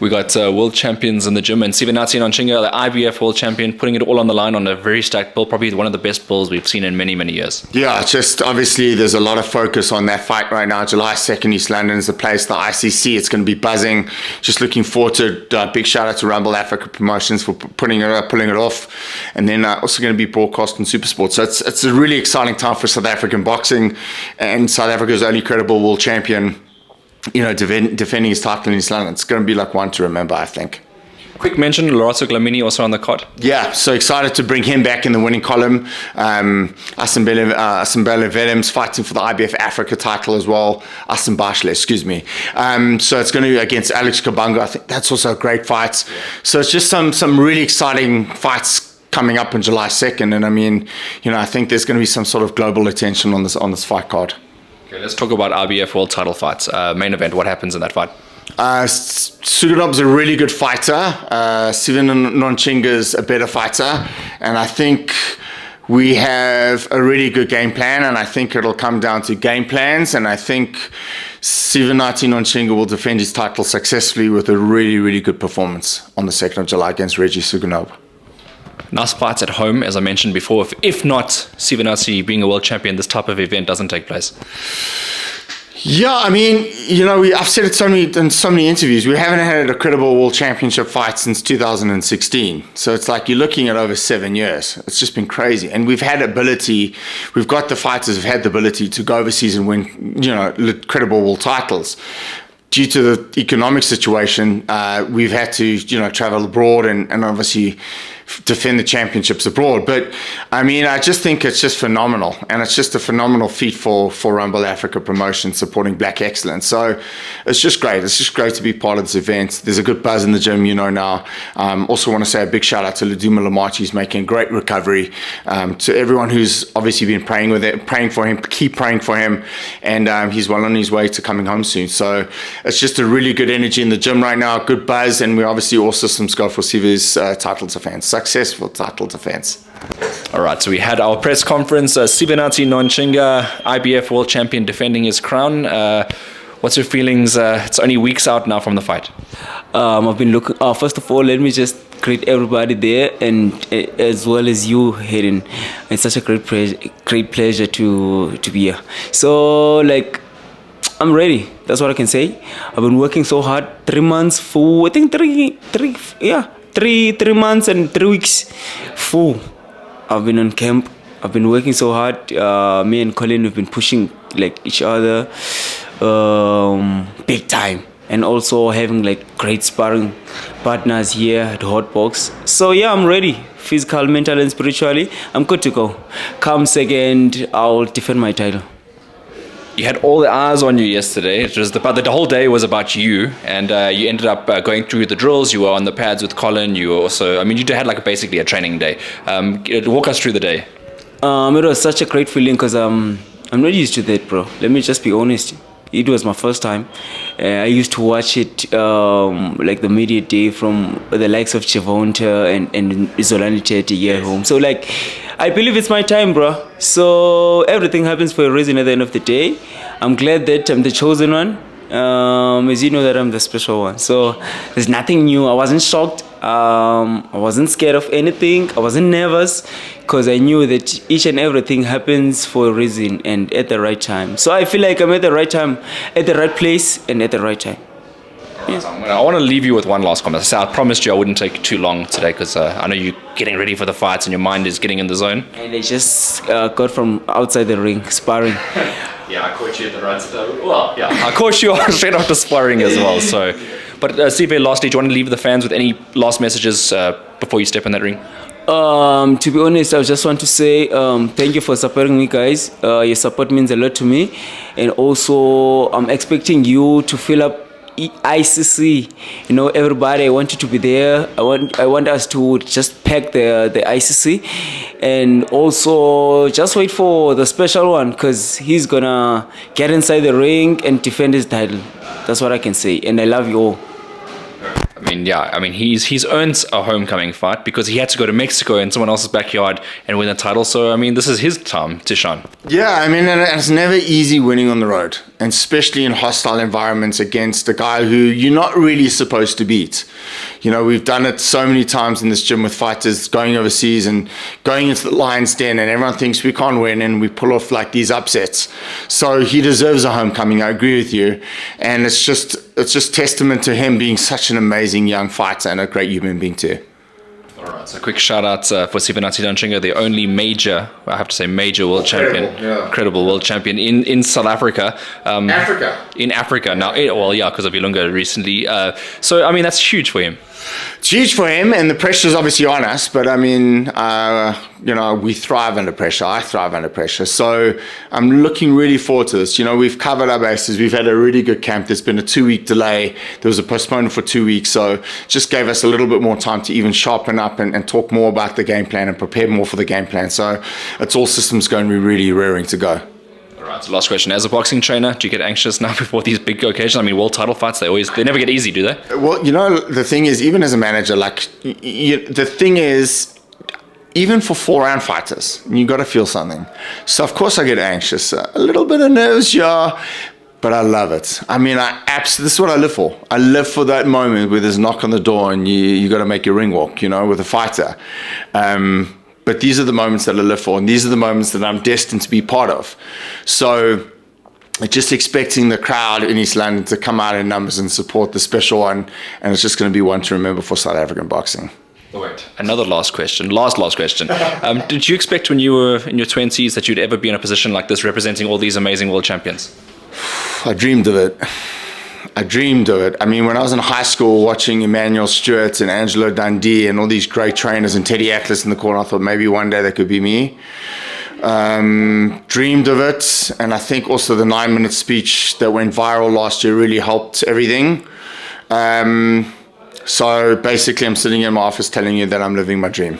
We got world champions in the gym, and SIvenathi Nontshinga, the IBF world champion, putting it all on the line on a very stacked bill, probably one of the best bills we've seen in many, many years. Yeah, just obviously there's a lot of focus on that fight right now. July 2nd, East London is the place, the ICC. It's going to be buzzing. Just looking forward to it. Big shout out to Rumble Africa Promotions for pulling it off. And then also going to be broadcast on Supersport. So it's a really exciting time for South African boxing, and South Africa's only credible world champion, defending his title in East London. It's going to be like one to remember, I think. Quick mention, Lorenzo Glamini also on the card. Yeah, so excited to bring him back in the winning column. Asimbele Vedem's fighting for the IBF Africa title as well. Asimbashle, excuse me. So it's going to be against Alex Kabanga. I think that's also a great fight. So it's just some really exciting fights coming up on July 2nd. And I mean, I think there's going to be some sort of global attention on this fight card. Okay, let's talk about IBF world title fights. Main event, what happens in that fight? Suganob's a really good fighter. SIvenathi Nontshinga is a better fighter. And I think we have a really good game plan, and I think it'll come down to game plans. And I think SIvenathi Nontshinga will defend his title successfully with a really, really good performance on the 2nd of July against Reggie Suganov. Nice fights at home, as I mentioned before. If not SIvenathi being a world champion, this type of event doesn't take place. Yeah, I mean, I've said it in so many interviews. We haven't had a credible world championship fight since 2016. So it's like you're looking at over 7 years. It's just been crazy. And we've got the fighters who've had the ability to go overseas and win, credible world titles. Due to the economic situation, we've had to, travel abroad and obviously defend the championships abroad. But I mean, I just think it's just phenomenal, and it's just a phenomenal feat for Rumble Africa Promotions supporting Black excellence. So it's just great. It's just great to be part of this event. There's a good buzz in the gym, now. Also want to say a big shout out to Laduma Lamachi, who's making great recovery. To everyone who's obviously been praying for him, keep praying for him, and he's well on his way to coming home soon. So it's just a really good energy in the gym right now, good buzz, and we obviously all systems go for Sive's title defense, successful title defense. All right, so we had our press conference. SIvenathi Nontshinga, IBF world champion, defending his crown. What's your feelings? It's only weeks out now from the fight. I've been looking. First of all, let me just greet everybody there, and as well as you, Hayden. It's such a great pleasure to be here. So, I'm ready. That's what I can say. I've been working so hard. 3 months full. I think 3 months and 3 weeks full. I've been on camp. I've been working so hard. Me and Colin have been pushing each other big time, and also having great sparring partners here at Hotbox. So yeah, I'm ready. Physical, mental, and spiritually, I'm good to go. Come second, I'll defend my title. You had all the eyes on you yesterday. It was the whole day was about you, and you ended up going through the drills. You were on the pads with Colin. You were also, you had basically a training day. Walk us through the day. It was such a great feeling because I'm not used to that, bro. Let me just be honest. It was my first time. I used to watch it the media day from the likes of Chivonta and Zolani Tete here at home. So I believe it's my time, bro. So everything happens for a reason at the end of the day. I'm glad that I'm the chosen one. As you know that I'm the special one. So there's nothing new. I wasn't shocked. I wasn't scared of anything. I wasn't nervous because I knew that each and everything happens for a reason and at the right time. So I feel like I'm at the right time, at the right place, and at the right time. Yes. I want to leave you with one last comment. I promised you I wouldn't take too long today because I know you're getting ready for the fights and your mind is getting in the zone. And I just got from outside the ring, sparring. Yeah, I caught you at the right time. Well, yeah, I caught you straight after sparring as well. So, but Sive, lastly, do you want to leave the fans with any last messages before you step in that ring? To be honest, I just want to say thank you for supporting me, guys. Your support means a lot to me, and also I'm expecting you to fill up ICC. Everybody, I want you to be there. I want us to just pack the ICC, and also just wait for the special one because he's gonna get inside the ring and defend his title. That's what I can say, and I love you all. I mean, yeah. I mean, he's earned a homecoming fight because he had to go to Mexico in someone else's backyard and win a title. So, I mean, this is his time to shine. Yeah, I mean, and it's never easy winning on the road, and especially in hostile environments against a guy who you're not really supposed to beat. You know, we've done it so many times in this gym with fighters going overseas and going into the lion's den, and everyone thinks we can't win, and we pull off like these upsets. So he deserves a homecoming. I agree with you, and it's just testament to him being such an amazing young fighter and a great human being too. All right, so quick shout out for SIvenathi Nontshinga, the only major, I have to say major world champion, yeah. incredible world champion in South Africa. Africa. In Africa now, well, yeah, because of Ilunga recently. So, I mean, that's huge for him. It's huge for him, and the pressure's obviously on us, but I mean, you know, we thrive under pressure. I thrive under pressure. So I'm looking really forward to this. You know, we've covered our bases. We've had a really good camp. There's been a 2-week delay. There was a postponement for 2 weeks. So it just gave us a little bit more time to even sharpen up and talk more about the game plan and prepare more for the game plan. So it's all systems going to be really raring to go. All right, so last question. As a boxing trainer, do you get anxious now before these big occasions? I mean, world title fights, they never get easy, do they? Well, you know, the thing is, even as a manager, like, the thing is, even for 4-round fighters, you got to feel something. So, of course, I get anxious. A little bit of nerves, yeah, but I love it. I mean, this is what I live for. I live for that moment where there's a knock on the door and you got to make your ring walk, you know, with a fighter. But these are the moments that I live for, and these are the moments that I'm destined to be part of. So just expecting the crowd in East London to come out in numbers and support the special one, and it's just going to be one to remember for South African boxing. Wait, another last question. Last question. Did you expect when you were in your 20s that you'd ever be in a position like this representing all these amazing world champions? I dreamed of it. I mean, when I was in high school watching Emmanuel Stewart and Angelo Dundee and all these great trainers and Teddy Atlas in the corner, I thought maybe one day that could be me. Dreamed of it, and I think also the 9-minute speech that went viral last year really helped everything. So basically I'm sitting in my office telling you that I'm living my dream.